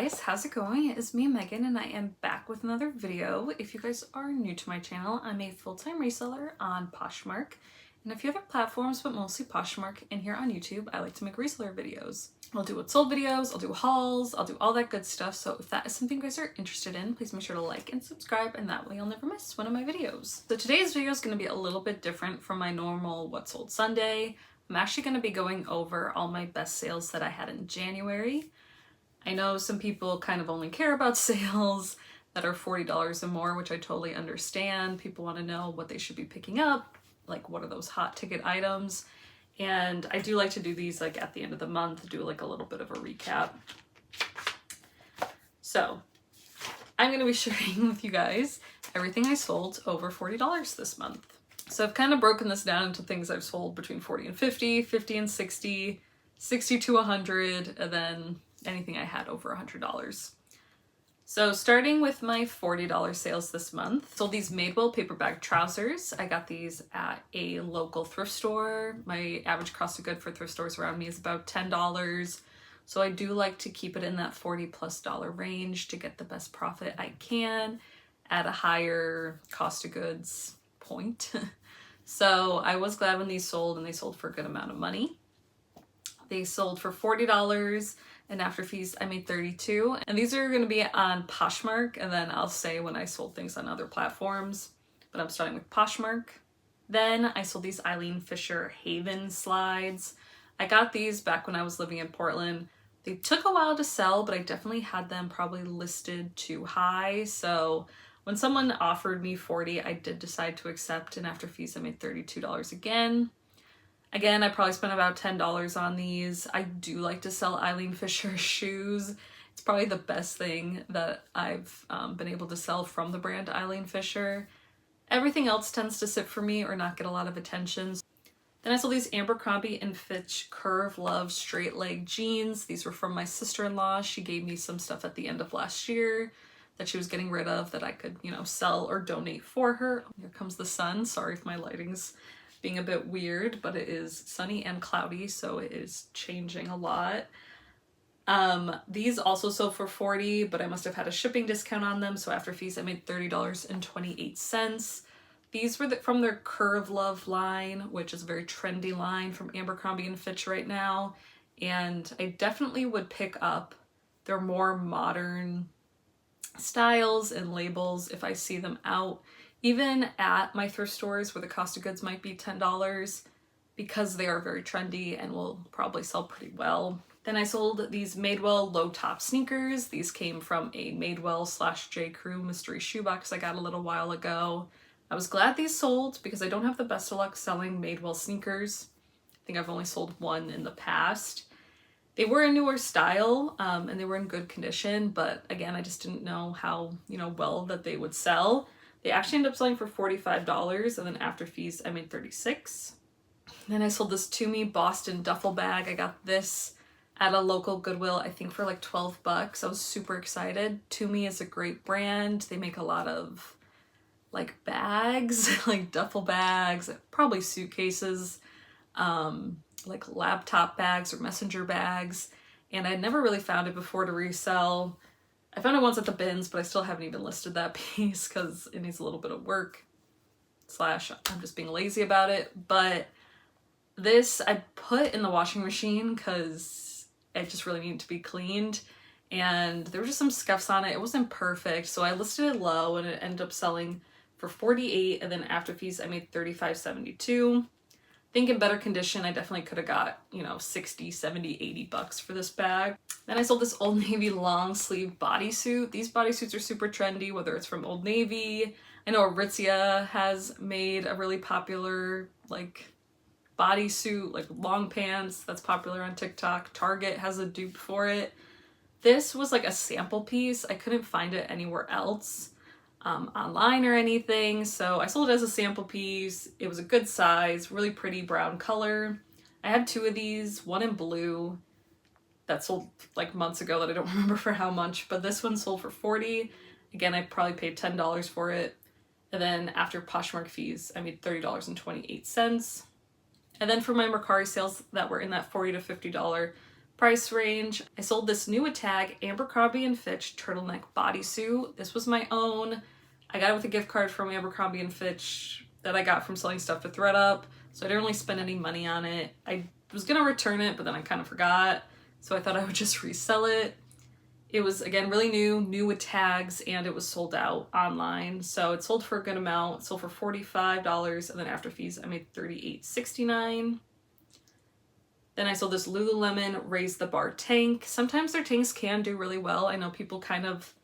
guys, how's it going? It is me, Megan, and I am back with another video. If you guys are new to my channel, I'm a full-time reseller on Poshmark and a few other platforms, but mostly Poshmark. And here on YouTube, I like to make reseller videos. I'll do what sold videos, I'll do hauls, I'll do all that good stuff. So if that is something you guys are interested in, please make sure to like and subscribe, and that way you'll never miss one of my videos. So today's video is going to be a little bit different from my normal What Sold Sunday. I'm actually going to be going over all my best sales that I had in January. I know some people kind of only care about sales that are $40 or more, which I totally understand. People want to know what they should be picking up, like what are those hot ticket items. And I do like to do these like at the end of the month, do like a little bit of a recap. So I'm going to be sharing with you guys everything I sold over $40 this month. So I've kind of broken this down into things I've sold between 40 and 50, 50 and 60, 60 to 100, and then anything I had over $100. So starting with my $40 sales this month, sold these Madewell paper bag trousers. I got these at a local thrift store. My average cost of good for thrift stores around me is about $10. So I do like to keep it in that $40+ range to get the best profit I can at a higher cost of goods point. So I was glad when these sold, and they sold for a good amount of money. They sold for $40. And after fees, I made $32. And these are going to be on Poshmark, and then I'll say when I sold things on other platforms. But I'm starting with Poshmark. Then I sold these Eileen Fisher Haven slides. I got these back when I was living in Portland. They took a while to sell, but I definitely had them probably listed too high. So when someone offered me $40, I did decide to accept, and after fees, I made $32 again. Again, I probably spent about $10 on these. I do like to sell Eileen Fisher shoes. It's probably the best thing that I've been able to sell from the brand Eileen Fisher. Everything else tends to sit for me or not get a lot of attention. Then I sold these Abercrombie & Fitch Curve Love straight leg jeans. These were from my sister-in-law. She gave me some stuff at the end of last year that she was getting rid of that I could, sell or donate for her. Here comes the sun. Sorry if my lighting's being a bit weird, but it is sunny and cloudy, so it is changing a lot. These also sold for $40, but I must have had a shipping discount on them, so after fees I made $30.28. These were from their Curve Love line, which is a very trendy line from Abercrombie & Fitch right now, and I definitely would pick up their more modern styles and labels if I see them out, even at my thrift stores where the cost of goods might be $10, because they are very trendy and will probably sell pretty well. Then I sold these Madewell low top sneakers. These came from a Madewell / Crew mystery shoebox I got a little while ago. I was glad these sold because I don't have the best of luck selling Madewell sneakers. I think I've only sold one in the past. They were a newer style and they were in good condition, but again, I just didn't know how, well that they would sell. They actually ended up selling for $45, and then after fees, I made $36. Then I sold this Tumi Boston duffel bag. I got this at a local Goodwill, I think for like $12. I was super excited. Tumi is a great brand. They make a lot of like bags, like duffel bags, probably suitcases, like laptop bags or messenger bags. And I never really found it before to resell. I found it once at the bins, but I still haven't even listed that piece because it needs a little bit of work / I'm just being lazy about it. But this I put in the washing machine because it just really needed to be cleaned, and there were just some scuffs on it. It wasn't perfect, so I listed it low and it ended up selling for $48, and then after fees I made $35.72. I think in better condition, I definitely could have got, $60, $70, $80 for this bag. Then I sold this Old Navy long sleeve bodysuit. These bodysuits are super trendy, whether it's from Old Navy. I know Aritzia has made a really popular, bodysuit, long pants that's popular on TikTok. Target has a dupe for it. This was a sample piece. I couldn't find it anywhere else. Online or anything, so I sold it as a sample piece. It was a good size, really pretty brown color. I had two of these, one in blue that sold months ago that I don't remember for how much, but this one sold for $40. Again, I probably paid $10 for it, and then after Poshmark fees I made $30.28. And then for my Mercari sales that were in that $40 to $50 Price range, I sold this new tag Abercrombie & Fitch turtleneck bodysuit. This was my own. I got it with a gift card from Abercrombie & Fitch that I got from selling stuff to THREDUP, so I didn't really spend any money on it. I was gonna return it, but then I kind of forgot, so I thought I would just resell it. It was, again, really new with tags, and it was sold out online, so it sold for a good amount. It sold for $45, and then after fees I made $38.69. Then I sold this Lululemon Raise the Bar tank. Sometimes their tanks can do really well. I know people kind of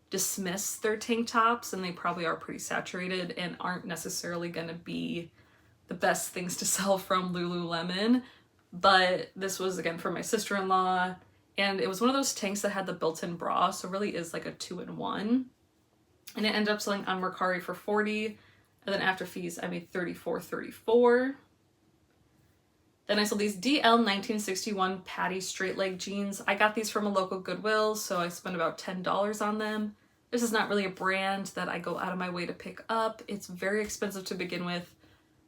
dismiss their tank tops, and they probably are pretty saturated and aren't necessarily going to be the best things to sell from Lululemon. But this was, again, for my sister-in-law, and it was one of those tanks that had the built-in bra, so it really is like a 2-in-1. And it ended up selling on Mercari for $40, and then after fees I made $34.34. Then I sold these DL 1961 Patty straight leg jeans. I got these from a local Goodwill, so I spent about $10 on them. This is not really a brand that I go out of my way to pick up. It's very expensive to begin with,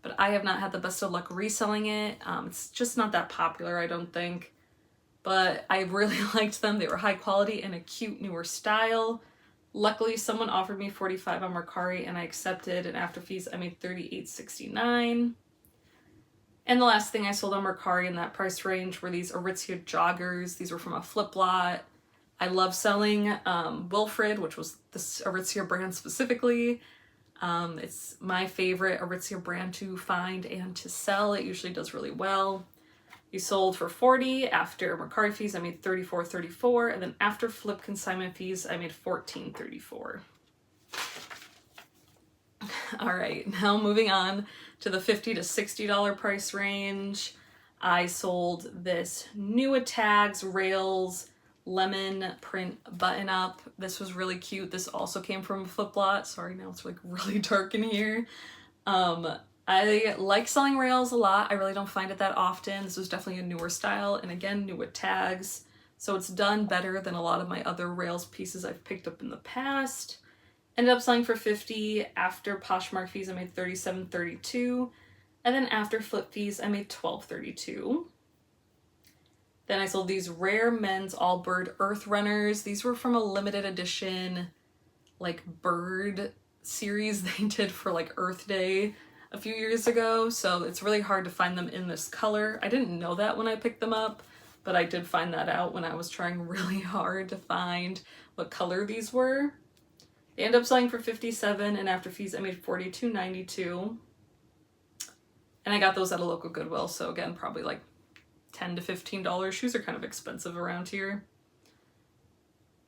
but I have not had the best of luck reselling it. It's just not that popular, I don't think. But I really liked them. They were high quality and a cute newer style. Luckily, someone offered me $45 on Mercari and I accepted, and after fees I made $38.69. And the last thing I sold on Mercari in that price range were these Aritzia joggers. These were from a flip lot. I love selling Wilfred, which was this Aritzia brand specifically. It's my favorite Aritzia brand to find and to sell. It usually does really well. You sold for $40. After Mercari fees, I made $34.34. And then after flip consignment fees, I made $14.34. All right, now moving on to the $50 to $60 price range. I sold this new tags Rails lemon print button up. This was really cute. This also came from a flip lot. Sorry, now it's like really dark in here. I like selling Rails a lot. I really don't find it that often. This was definitely a newer style, and again, new with tags. So it's done better than a lot of my other Rails pieces I've picked up in the past. Ended up selling for $50. After Poshmark fees, I made $37.32. And then after flip fees, I made $12.32. Then I sold these rare men's all bird earth runners. These were from a limited edition, like, bird series they did for like Earth Day a few years ago. So it's really hard to find them in this color. I didn't know that when I picked them up, but I did find that out when I was trying really hard to find what color these were. They ended up selling for $57, and after fees I made $42.92. And I got those at a local Goodwill, so again, probably like $10 to $15. Shoes are kind of expensive around here.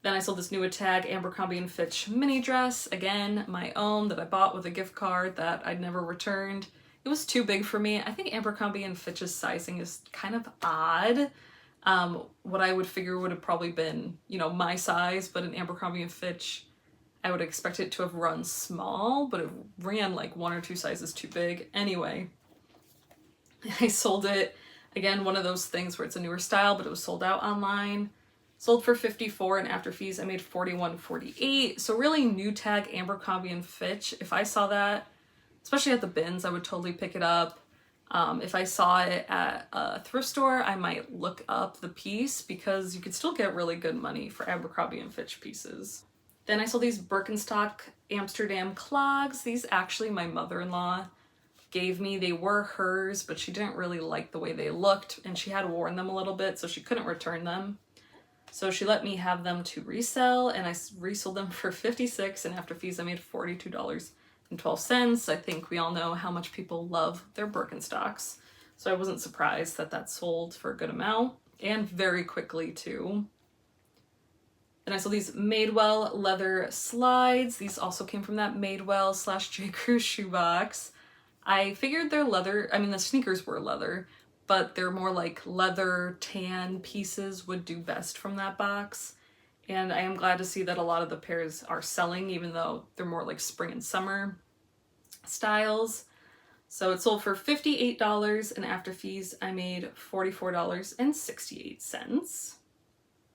Then I sold this new tag Abercrombie & Fitch mini dress, again, my own, that I bought with a gift card that I'd never returned. It was too big for me. I think Abercrombie & Fitch's sizing is kind of odd. What I would figure would have probably been, you know, my size, but in Abercrombie & Fitch, I would expect it to have run small, but it ran like 1 or 2 sizes too big. Anyway, I sold it. Again, one of those things where it's a newer style, but it was sold out online. Sold for $54, and after fees I made $41.48. So really new tag Abercrombie & Fitch. If I saw that, especially at the bins, I would totally pick it up. If I saw it at a thrift store, I might look up the piece because you could still get really good money for Abercrombie & Fitch pieces. Then I sold these Birkenstock Amsterdam clogs. These actually my mother-in-law gave me. They were hers, but she didn't really like the way they looked, and she had worn them a little bit, so she couldn't return them. So she let me have them to resell, and I resold them for $56, and after fees I made $42.12. I think we all know how much people love their Birkenstocks, so I wasn't surprised that that sold for a good amount, and very quickly too. Then I sold these Madewell leather slides. These also came from that Madewell / J. Crew shoebox. I figured they're leather. I mean, the sneakers were leather, but they're more like leather tan pieces would do best from that box. And I am glad to see that a lot of the pairs are selling, even though they're more like spring and summer styles. So it sold for $58, and after fees I made $44.68.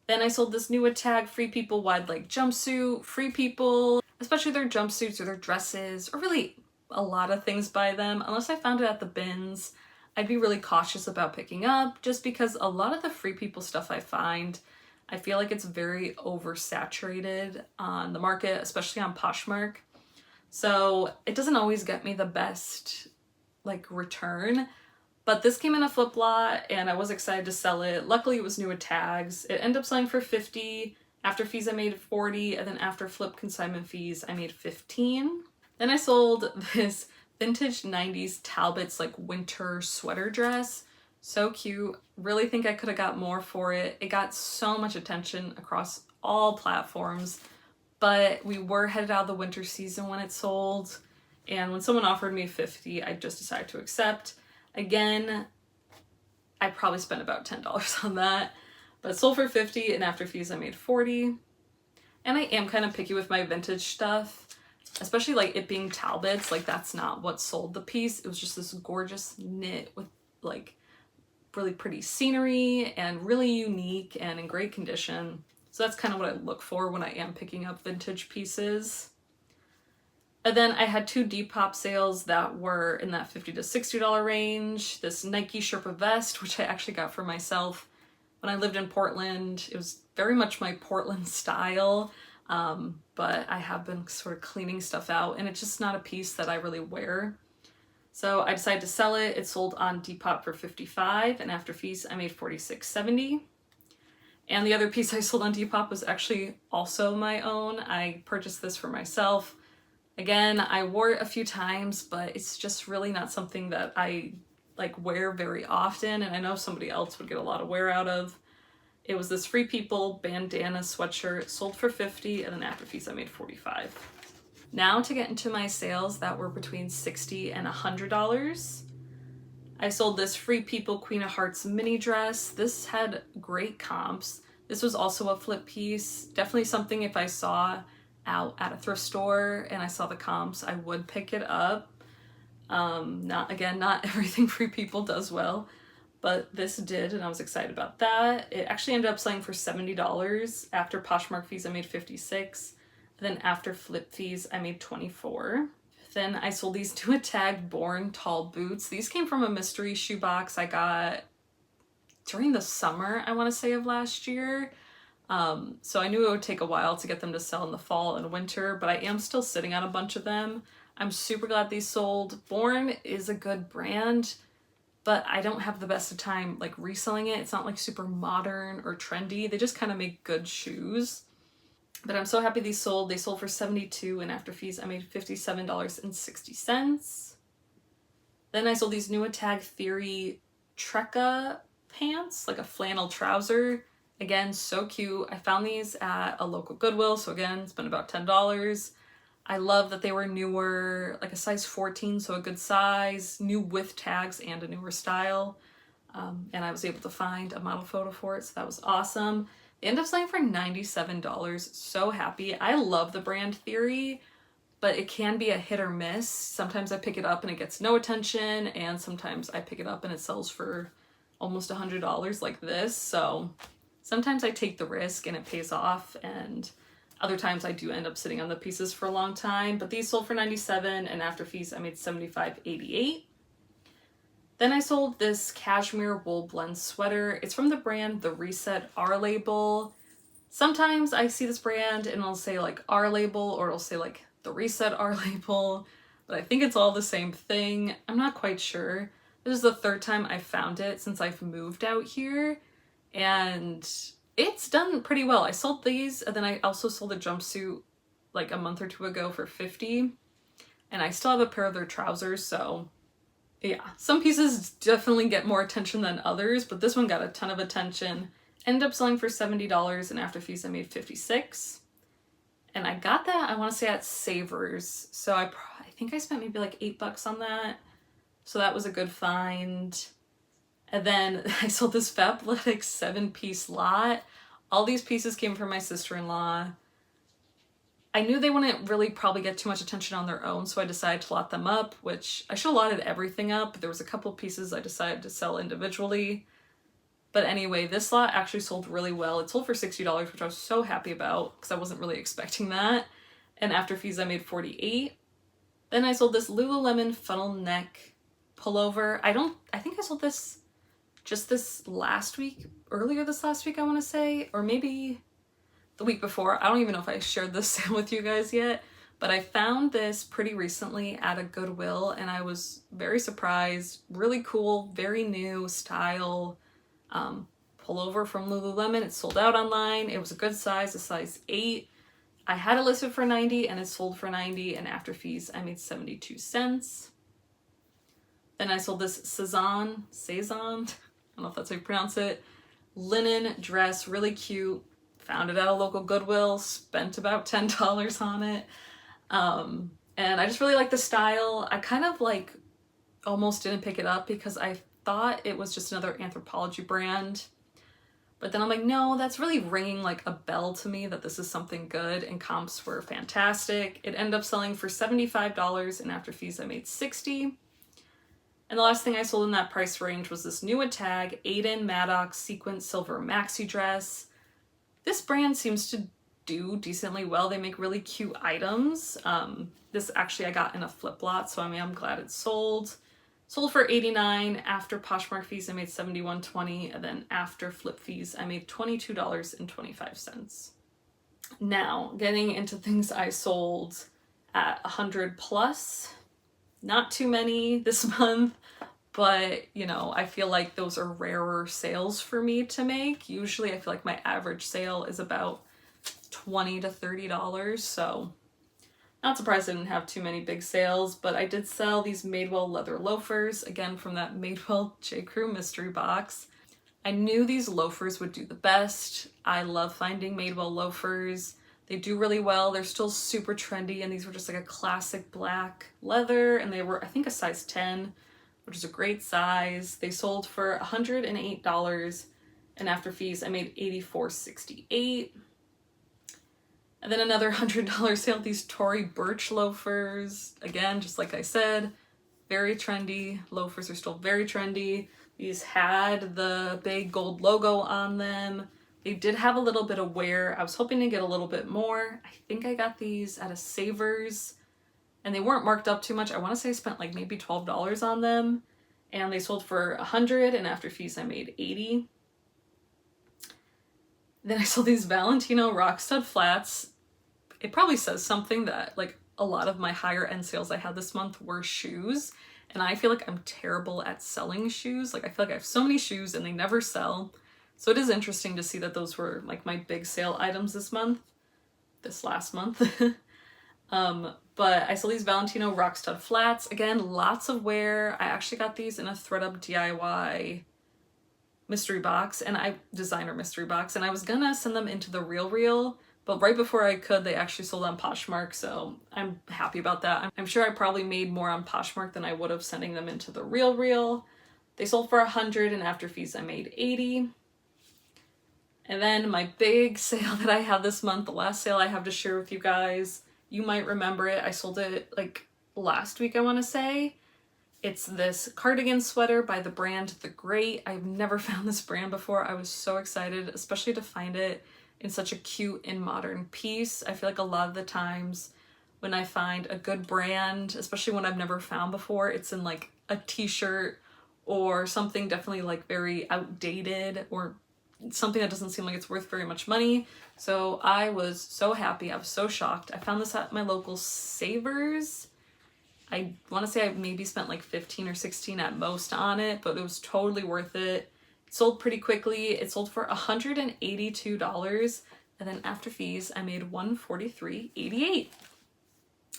Then I sold this new tag Free People wide leg jumpsuit. Free People, especially their jumpsuits or their dresses, or really a lot of things by them, unless I found it at the bins, I'd be really cautious about picking up just because a lot of the Free People stuff I find, I feel like it's very oversaturated on the market, especially on Poshmark. So it doesn't always get me the best like return, but this came in a flip lot and I was excited to sell it. Luckily it was new with tags. It ended up selling for 50. After fees I made 40, and then after flip consignment fees I made 15. Then I sold this vintage 90s Talbot's like winter sweater dress. So cute. Really think I could have got more for it. It got so much attention across all platforms, but we were headed out of the winter season when it sold. And when someone offered me 50, I just decided to accept. Again, I probably spent about $10 on that, but it sold for 50 and after fees I made 40. And I am kind of picky with my vintage stuff, especially like it being Talbot's, like that's not what sold the piece. It was just this gorgeous knit with like really pretty scenery and really unique and in great condition. So that's kind of what I look for when I am picking up vintage pieces. And then I had 2 Depop sales that were in that $50 to $60 range. This Nike Sherpa vest, which I actually got for myself when I lived in Portland. It was very much my Portland style, but I have been sort of cleaning stuff out and it's just not a piece that I really wear. So I decided to sell it. It sold on Depop for 55 and after fees I made $46.70. And the other piece I sold on Depop was actually also my own. I purchased this for myself. Again, I wore it a few times, but it's just really not something that I like wear very often, and I know somebody else would get a lot of wear out of. It was this Free People bandana sweatshirt, sold for 50, and then after fees I made 45. Now to get into my sales that were between $60 and $100. I sold this Free People Queen of Hearts mini dress. This had great comps. This was also a flip piece. Definitely something if I saw out at a thrift store and I saw the comps, I would pick it up. Not everything Free People does well, but this did, and I was excited about that. It actually ended up selling for $70. After Poshmark fees, I made $56. Then after flip fees, I made $24. Then I sold these 2 tagged Born tall boots. These came from a mystery shoebox I got during the summer, I want to say, of last year. So I knew it would take a while to get them to sell in the fall and winter, but I am still sitting on a bunch of them. I'm super glad these sold. Born is a good brand, but I don't have the best of time like reselling it. It's not like super modern or trendy. They just kind of make good shoes. But I'm so happy these sold. They sold for $72 and after fees I made $57.60. Then I sold these new Tag Theory Trekka pants, like a flannel trouser. Again, so cute. I found these at a local Goodwill, so again, spent about $10. I love that they were newer, like a size 14, so a good size, new with tags and a newer style. And I was able to find a model photo for it, so that was awesome. They ended up selling for $97. So happy. I love the brand Theory, but it can be a hit or miss. Sometimes I pick it up and it gets no attention, and sometimes I pick it up and it sells for almost $100 like this. So sometimes I take the risk and it pays off, and other times I do end up sitting on the pieces for a long time. But these sold for $97 and after fees I made $75.88. Then I sold this cashmere wool blend sweater. It's from the brand The Reset R Label. Sometimes I see this brand and it'll say like R Label or it'll say like The Reset R Label, but I think it's all the same thing. I'm not quite sure. This is the 3rd time I found it since I've moved out here, and it's done pretty well. I sold these, and then I also sold a jumpsuit like a month or 2 ago for $50, and I still have a pair of their trousers, so yeah. Some pieces definitely get more attention than others, but this one got a ton of attention. Ended up selling for $70, and after fees I made $56. And I got that, I want to say, at Savers, so I think I spent maybe like $8 on that. So that was a good find. And then I sold this Fabletics 7-piece lot. All these pieces came from my sister-in-law. I knew they wouldn't really probably get too much attention on their own, so I decided to lot them up, which I should have lotted everything up, but there was a couple of pieces I decided to sell individually. But anyway, this lot actually sold really well. It sold for $60, which I was so happy about because I wasn't really expecting that. And after fees I made $48. Then I sold this Lululemon funnel neck pullover. I think I sold this just this last week, earlier this last week, I want to say, or maybe the week before. I don't even know if I shared this sale with you guys yet, but I found this pretty recently at a Goodwill and I was very surprised. Really cool, very new style pullover from Lululemon. It sold out online. It was a good size, a size 8. I had it listed for 90 and it sold for 90, and after fees I made 72 cents. Then I sold this Cezanne, I don't know if that's how you pronounce it, linen dress, really cute. Found it at a local Goodwill, spent about $10 on it. And I just really like the style. I kind of like almost didn't pick it up because I thought it was just another Anthropologie brand. But then I'm like, no, that's really ringing like a bell to me that this is something good, and comps were fantastic. It ended up selling for $75 and after fees I made 60. And the last thing I sold in that price range was this new tag, Aiden Maddox Sequin Silver Maxi Dress. This brand seems to do decently well. They make really cute items. This actually I got in a flip lot, so I mean, I'm glad it sold. Sold for $89. After Poshmark fees, I made $71.20, and then after flip fees, I made $22.25. Now, getting into things I sold at 100 plus. Not too many this month, but you know, I feel like those are rarer sales for me to make. Usually I feel like my average sale is about $20 to $30, so not surprised I didn't have too many big sales, but I did sell these Madewell leather loafers, again from that Madewell J. Crew mystery box. I knew these loafers would do the best. I love finding Madewell loafers. They do really well. They're still super trendy, and these were just like a classic black leather, and they were, I think, a size 10, which is a great size. They sold for $108, and after fees, I made $84.68. And then another $100 sale, these Tory Burch loafers. Again, just like I said, very trendy. Loafers are still very trendy. These had the big gold logo on them. They did have a little bit of wear. I was hoping to get a little bit more. I think I got these at a Savers, and they weren't marked up too much. I want to say I spent like maybe $12 on them, and they sold for $100, and after fees I made $80. Then I sold these Valentino rock stud flats. It probably says something that like a lot of my higher end sales I had this month were shoes, and I feel like I'm terrible at selling shoes. Like I feel like I have so many shoes and they never sell. So it is interesting to see that those were like my big sale items this last month. But I sold these Valentino rock stud flats. Again, lots of wear. I actually got these in a THREDUP DIY mystery box, and designer mystery box, and I was gonna send them into the RealReal, but right before I could, they actually sold on Poshmark, so I'm happy about that. I'm sure I probably made more on Poshmark than I would have sending them into the RealReal. They sold for $100, and after fees I made $80. And then my big sale that I had this month, the last sale I have to share with you guys, you might remember it. I sold it like last week, I want to say. It's this cardigan sweater by the brand The Great. I've never found this brand before. I was so excited, especially to find it in such a cute and modern piece. I feel like a lot of the times when I find a good brand, especially when I've never found before, it's in like a t-shirt or something definitely like very outdated or something that doesn't seem like it's worth very much money. So I was so happy. I was so shocked. I found this at my local Savers. I want to say I maybe spent like 15 or 16 at most on it, but it was totally worth it. It sold pretty quickly. It sold for $182, and then after fees I made $143.88.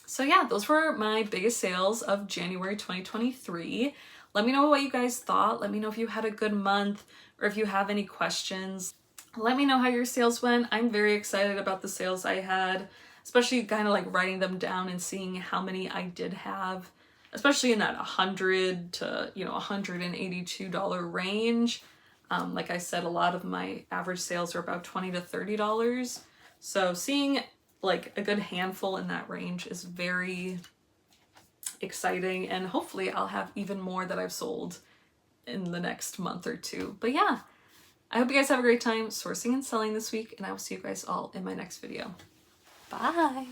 So yeah, those were my biggest sales of January 2023. Let me know what you guys thought. Let me know if you had a good month or if you have any questions. Let me know how your sales went. I'm very excited about the sales I had, especially kind of like writing them down and seeing how many I did have, especially in that $100 to $182 range. Like I said, a lot of my average sales are about $20 to $30. So seeing like a good handful in that range is very exciting, and hopefully I'll have even more that I've sold in the next month or two. But yeah, I hope you guys have a great time sourcing and selling this week, and I will see you guys all in my next video. Bye!